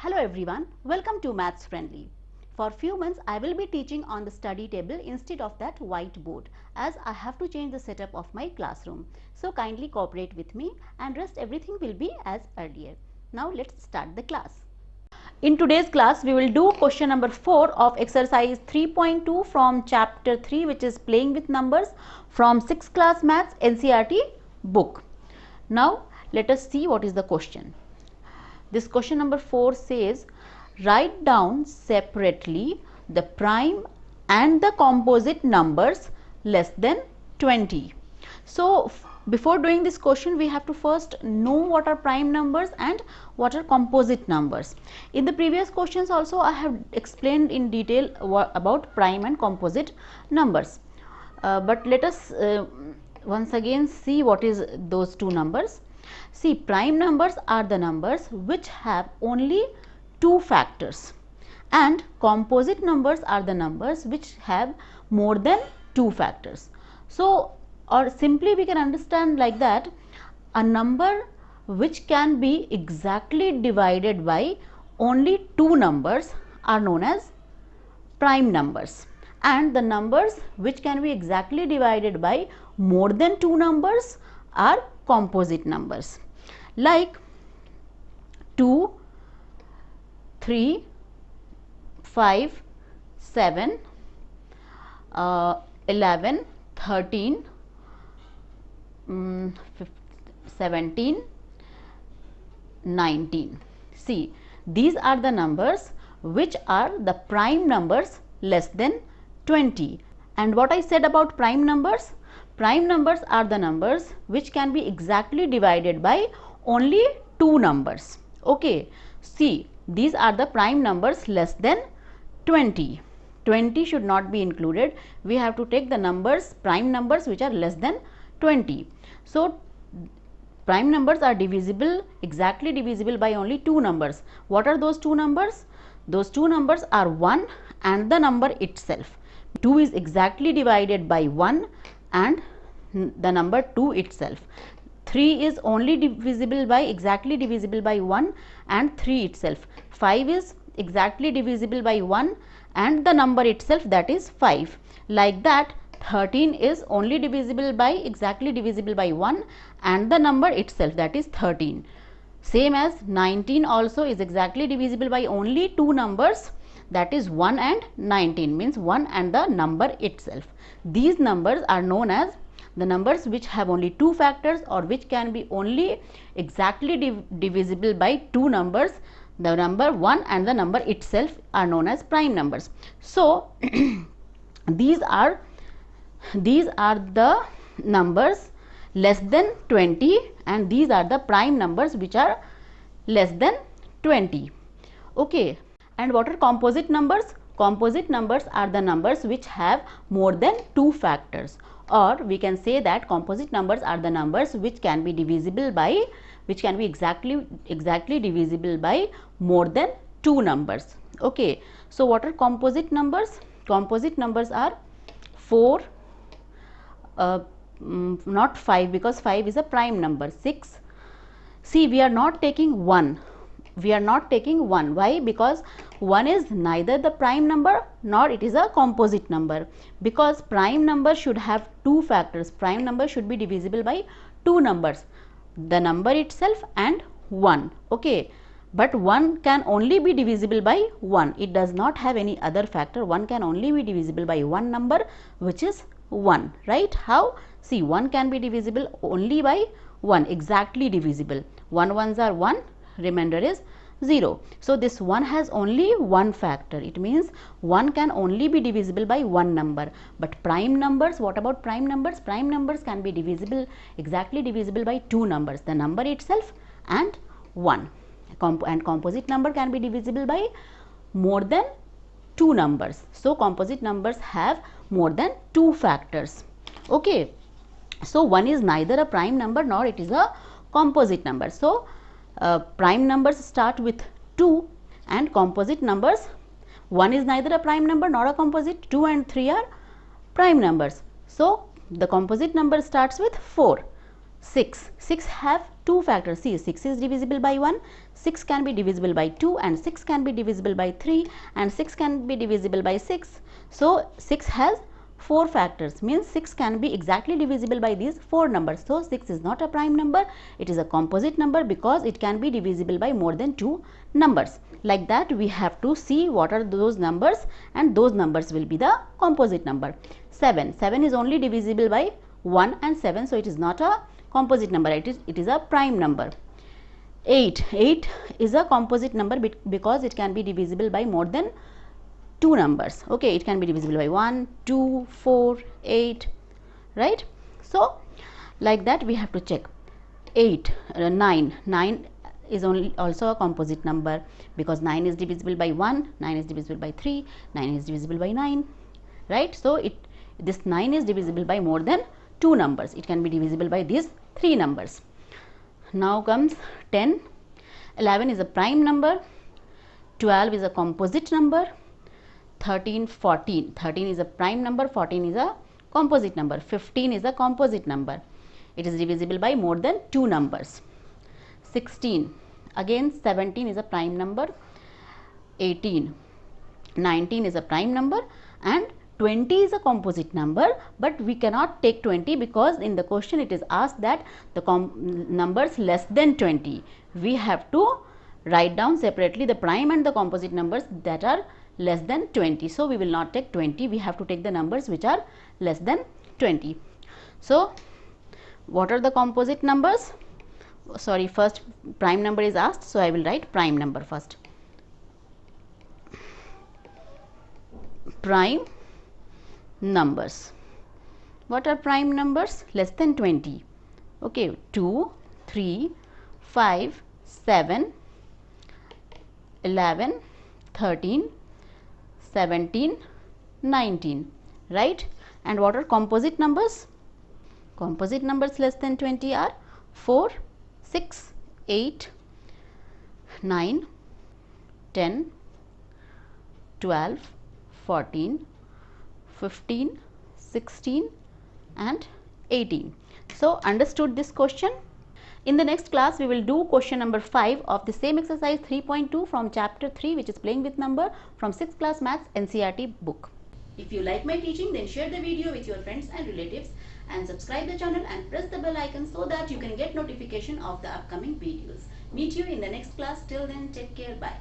Hello everyone, welcome to Maths Friendly. For few months I will be teaching on the study table instead of that whiteboard, as I have to change the setup of my classroom. So kindly cooperate with me and rest everything will be as earlier. Now let's start the class. In today's class we will do question number 4 of exercise 3.2 from chapter 3, which is playing with numbers, from 6th class maths NCERT book. Now let us see what is the question. This question number 4 says, write down separately the prime and the composite numbers less than 20. So before doing this question we have to first know what are prime numbers and what are composite numbers. In the previous questions also I have explained in detail about prime and composite numbers, but let us once again see what is those two numbers. See, prime numbers are the numbers which have only two factors, and composite numbers are the numbers which have more than two factors. So, or simply we can understand like that, a number which can be exactly divided by only two numbers are known as prime numbers, and the numbers which can be exactly divided by more than two numbers are composite numbers, like 2, 3, 5, 7, 11, 13, 17, 19. See, these are the numbers which are the prime numbers less than 20. And what I said about prime numbers? Prime numbers are the numbers which can be exactly divided by only two numbers. Okay. See, these are the prime numbers less than 20. 20 should not be included. We have to take the numbers, prime numbers which are less than 20. So, prime numbers are divisible, exactly divisible by only two numbers. What are those two numbers? Those two numbers are 1 and the number itself. 2 is exactly divided by 1 and the number 2 itself. 3 is only divisible by, exactly divisible by 1 and 3 itself. 5 is exactly divisible by 1 and the number itself, that is 5. Like that, 13 is only divisible by, exactly divisible by 1 and the number itself, that is 13. Same as 19 also is exactly divisible by only two numbers, that is 1 and 19, means 1 and the number itself. These numbers are known as the numbers which have only two factors or which can be only exactly divisible by two numbers. The number 1 and the number itself are known as prime numbers. So, these are the numbers less than 20 and these are the prime numbers which are less than 20. Okay. And what are composite numbers? Composite numbers are the numbers which have more than two factors, or we can say that composite numbers are the numbers which can be divisible by, which can be exactly divisible by more than two numbers. Okay. So, what are composite numbers? Composite numbers are 4, not 5, because 5 is a prime number, 6. See, we are not taking 1. We are not taking 1. Why? Because 1 is neither the prime number nor it is a composite number, because prime number should have two factors. Prime number should be divisible by two numbers, the number itself and 1. Okay. But 1 can only be divisible by 1. It does not have any other factor. 1 can only be divisible by one number, which is 1. Right? How? See, 1 can be divisible only by 1, exactly divisible. 1 ones are 1. Remainder is 0. So, this 1 has only one factor. It means 1 can only be divisible by one number. But prime numbers, what about prime numbers? Prime numbers can be divisible, exactly divisible by two numbers, the number itself and 1. And composite number can be divisible by more than two numbers. So, composite numbers have more than two factors. Okay. So, 1 is neither a prime number nor it is a composite number. So, prime numbers start with 2 and composite numbers, 1 is neither a prime number nor a composite, 2 and 3 are prime numbers. So, the composite number starts with 4. 6 have two factors. See, 6 is divisible by 1, 6 can be divisible by 2, and 6 can be divisible by 3, and 6 can be divisible by 6. So 6 has 4 factors, means 6 can be exactly divisible by these 4 numbers. So 6 is not a prime number, it is a composite number because it can be divisible by more than 2 numbers. Like that, we have to see what are those numbers, and those numbers will be the composite number. 7 is only divisible by 1 and 7, so it is not a composite number, it is a prime number. 8 is a composite number because it can be divisible by more than 2 numbers. Okay, it can be divisible by 1, 2, 4, 8, right? So like that we have to check. 9 is also a composite number because 9 is divisible by 1, 9 is divisible by 3, 9 is divisible by 9, right? So this 9 is divisible by more than 2 numbers. It can be divisible by these 3 numbers. Now comes 10. 11 is a prime number. 12 is a composite number. 13 is a prime number. 14 is a composite number. 15 is a composite number. It is divisible by more than 2 numbers. 16, again 17 is a prime number. 18, 19 is a prime number, and 20 is a composite number, but we cannot take 20 because in the question it is asked that the numbers less than 20. We have to write down separately the prime and the composite numbers that are less than 20. So we will not take 20, we have to take the numbers which are less than 20. So what are the composite numbers? Sorry, first prime number is asked, so I will write prime number first. Prime numbers. What are prime numbers? Less than 20. Okay, 2, 3, 5, 7, 11, 13, 17, 19, right? And what are composite numbers? Composite numbers less than 20 are 4, 6, 8, 9, 10, 12, 14, 15, 16 and 18. So understood this question? In the next class we will do question number 5 of the same exercise 3.2 from chapter 3, which is playing with number, from 6th class maths NCERT book. If you like my teaching, then share the video with your friends and relatives and subscribe the channel and press the bell icon so that you can get notification of the upcoming videos. Meet you in the next class. Till then, take care. Bye.